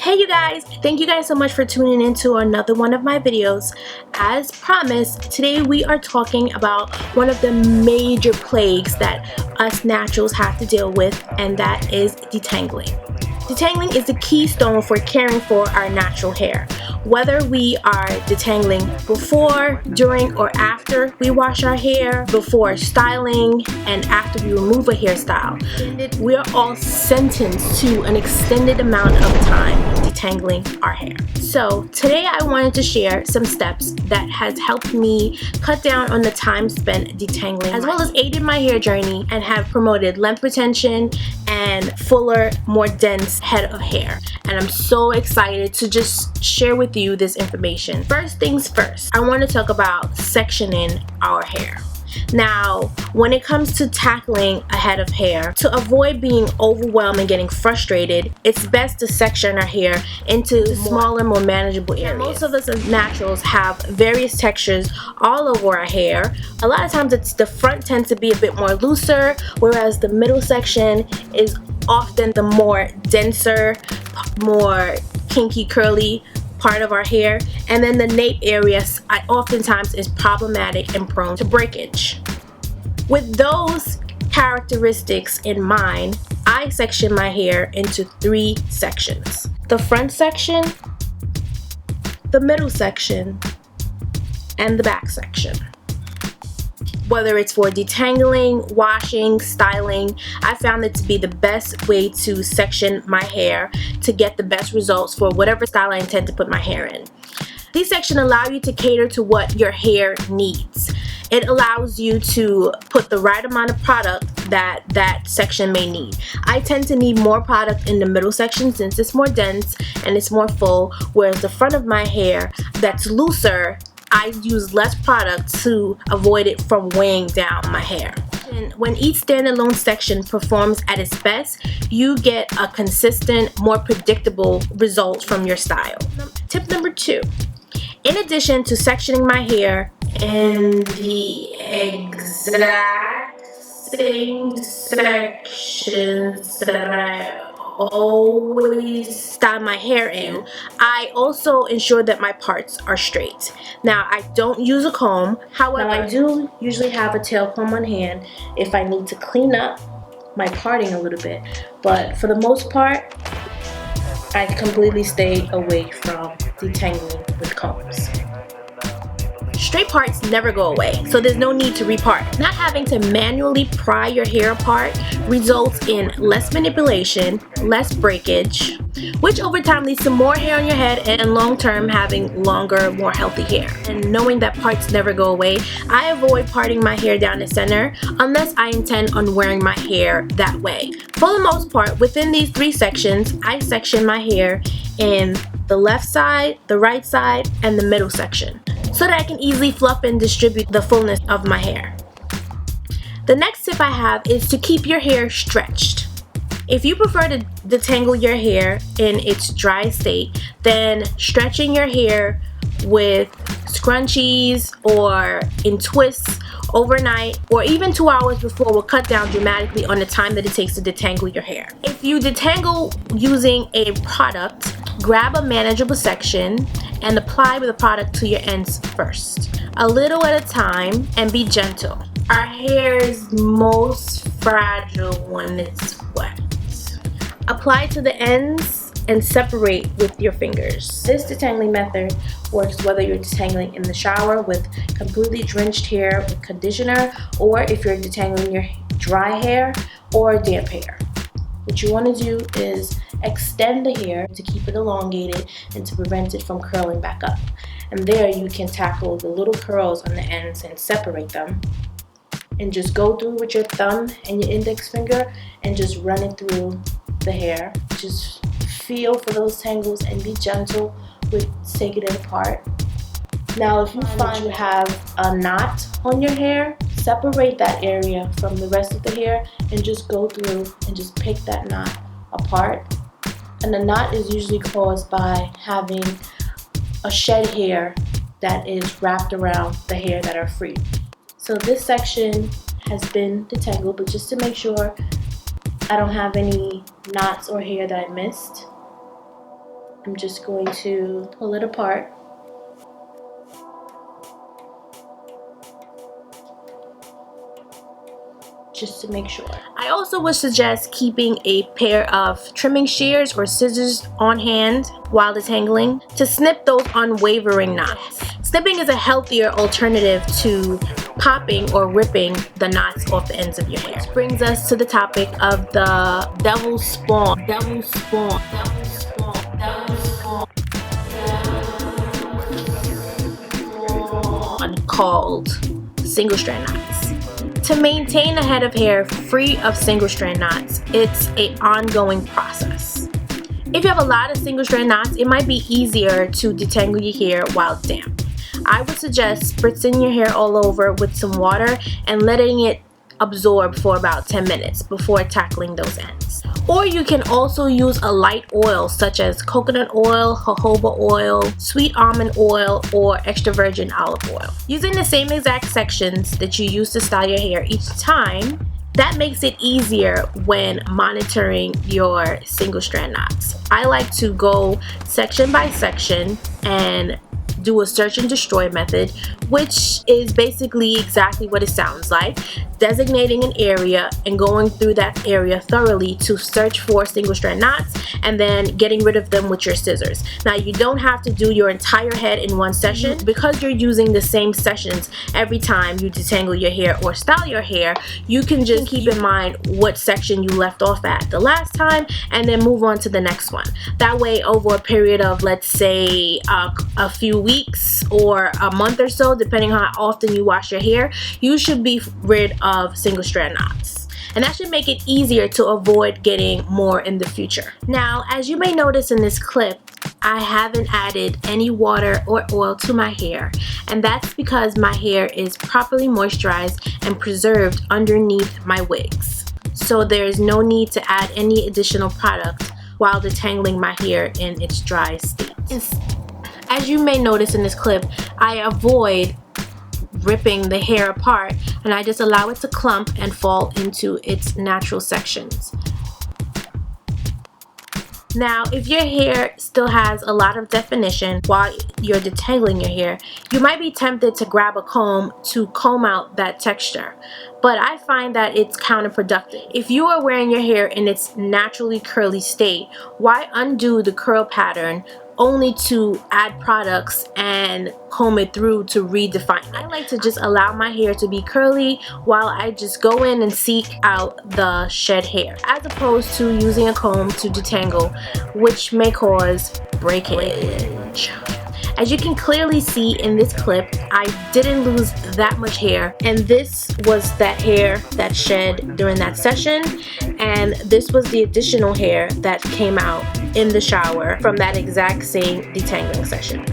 Hey you guys, thank you guys so much for tuning in to another one of my videos. As promised, today we are talking about one of the major plagues that us naturals have to deal with, and that is detangling. Detangling is the keystone for caring for our natural hair. Whether we are detangling before, during, or after we wash our hair, before styling, and after we remove a hairstyle, we are all sentenced to an extended amount of time detangling our hair. So today I wanted to share some steps that has helped me cut down on the time spent detangling, as well as aided my hair journey and have promoted length retention and fuller, more dense head of hair. And I'm so excited to just share with you this information. First things first, I want to talk about sectioning our hair. Now, when it comes to tackling a head of hair, to avoid being overwhelmed and getting frustrated, it's best to section our hair into smaller, more manageable areas. Most of us as naturals have various textures all over our hair. A lot of times the front tends to be a bit more looser, whereas the middle section is often the more denser, more kinky, curly part of our hair, and then the nape area oftentimes is problematic and prone to breakage. With those characteristics in mind, I section my hair into 3 sections: the front section, the middle section, and the back section. Whether it's for detangling, washing, styling, I found it to be the best way to section my hair to get the best results for whatever style I intend to put my hair in. These sections allow you to cater to what your hair needs. It allows you to put the right amount of product that section may need. I tend to need more product in the middle section since it's more dense and it's more full, whereas the front of my hair that's looser, I use less product to avoid it from weighing down my hair. And when each standalone section performs at its best, you get a consistent, more predictable result from your style. Tip number 2. In addition to sectioning my hair in the exact same sections that I always style my hair in, I also ensure that my parts are straight. Now, I don't use a comb. However, I do usually have a tail comb on hand if I need to clean up my parting a little bit. But for the most part, I completely stay away from detangling with combs. Straight parts never go away, so there's no need to repart. Not having to manually pry your hair apart results in less manipulation, less breakage, which over time leads to more hair on your head and long term having longer, more healthy hair. And knowing that parts never go away, I avoid parting my hair down the center unless I intend on wearing my hair that way. For the most part, within these 3 sections, I section my hair in the left side, the right side, and the middle section, so that I can easily fluff and distribute the fullness of my hair. The next tip I have is to keep your hair stretched. If you prefer to detangle your hair in its dry state, then stretching your hair with scrunchies or in twists overnight or even 2 hours before will cut down dramatically on the time that it takes to detangle your hair. If you detangle using a product, grab a manageable section and apply with the product to your ends first, a little at a time, and be gentle. Our hair is most fragile when it's wet. Apply to the ends and separate with your fingers. This detangling method works whether you're detangling in the shower with completely drenched hair with conditioner, or if you're detangling your dry hair or damp hair. What you want to do is extend the hair to keep it elongated and to prevent it from curling back up. And there you can tackle the little curls on the ends and separate them. And just go through with your thumb and your index finger and just run it through the hair. Just feel for those tangles and be gentle with taking it apart. Now, if you find you have a knot on your hair, separate that area from the rest of the hair and just go through and just pick that knot apart. And the knot is usually caused by having a shed hair that is wrapped around the hair that are free. So this section has been detangled, but just to make sure I don't have any knots or hair that I missed, I'm just going to pull it apart. Just to make sure. I also would suggest keeping a pair of trimming shears or scissors on hand while detangling to snip those unwavering knots. Snipping is a healthier alternative to popping or ripping the knots off the ends of your hair. This brings us to the topic of the devil's spawn. Devil's spawn. Devil's spawn. Devil's spawn. Called single strand knots. To maintain a head of hair free of single strand knots, it's an ongoing process. If you have a lot of single strand knots, it might be easier to detangle your hair while it's damp. I would suggest spritzing your hair all over with some water and letting it absorb for about 10 minutes before tackling those ends. Or you can also use a light oil such as coconut oil, jojoba oil, sweet almond oil, or extra virgin olive oil. Using the same exact sections that you use to style your hair each time, that makes it easier when monitoring your single strand knots. I like to go section by section and do a search and destroy method, which is basically exactly what it sounds like. Designating an area and going through that area thoroughly to search for single strand knots and then getting rid of them with your scissors. Now, you don't have to do your entire head in one session. Because you're using the same sessions every time you detangle your hair or style your hair, you can just keep in mind what section you left off at the last time and then move on to the next one. That way, over a period of, let's say, a few weeks or a month or so, depending on how often you wash your hair, you should be rid of single strand knots. And that should make it easier to avoid getting more in the future. Now, as you may notice in this clip, I haven't added any water or oil to my hair, and that's because my hair is properly moisturized and preserved underneath my wigs. So there is no need to add any additional product while detangling my hair in its dry state. As you may notice in this clip, I avoid ripping the hair apart and I just allow it to clump and fall into its natural sections. Now, if your hair still has a lot of definition while you're detangling your hair, you might be tempted to grab a comb to comb out that texture. But I find that it's counterproductive. If you are wearing your hair in its naturally curly state, why undo the curl pattern only to add products and comb it through to redefine it? I like to just allow my hair to be curly while I just go in and seek out the shed hair, as opposed to using a comb to detangle, which may cause breakage. As you can clearly see in this clip, I didn't lose that much hair, and this was that hair that shed during that session, and this was the additional hair that came out in the shower from that exact same detangling session.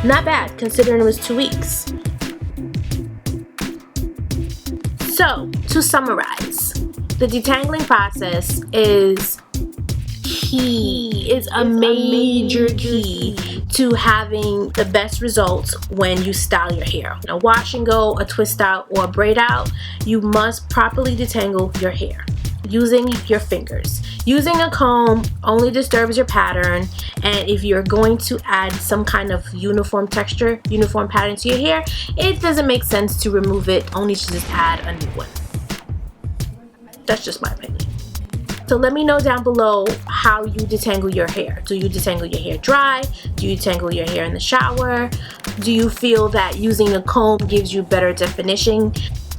Not bad, considering it was 2 weeks. So, to summarize, the detangling process is key. It's a major key to having the best results when you style your hair. A wash and go, a twist out, or a braid out, you must properly detangle your hair using your fingers. Using a comb only disturbs your pattern, and if you're going to add some kind of uniform texture, uniform pattern to your hair, it doesn't make sense to remove it, only to just add a new one. That's just my opinion. So let me know down below how you detangle your hair. Do you detangle your hair dry? Do you detangle your hair in the shower? Do you feel that using a comb gives you better definition?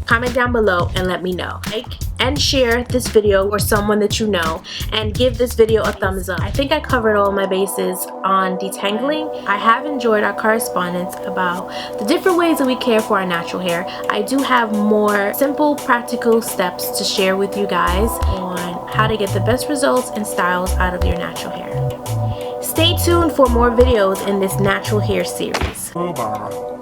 Comment down below and let me know. Like and share this video for someone that you know, and give this video a thumbs up. I think I covered all my bases on detangling. I have enjoyed our correspondence about the different ways that we care for our natural hair. I do have more simple, practical steps to share with you guys on how to get the best results and styles out of your natural hair. Stay tuned for more videos in this natural hair series. Bye-bye.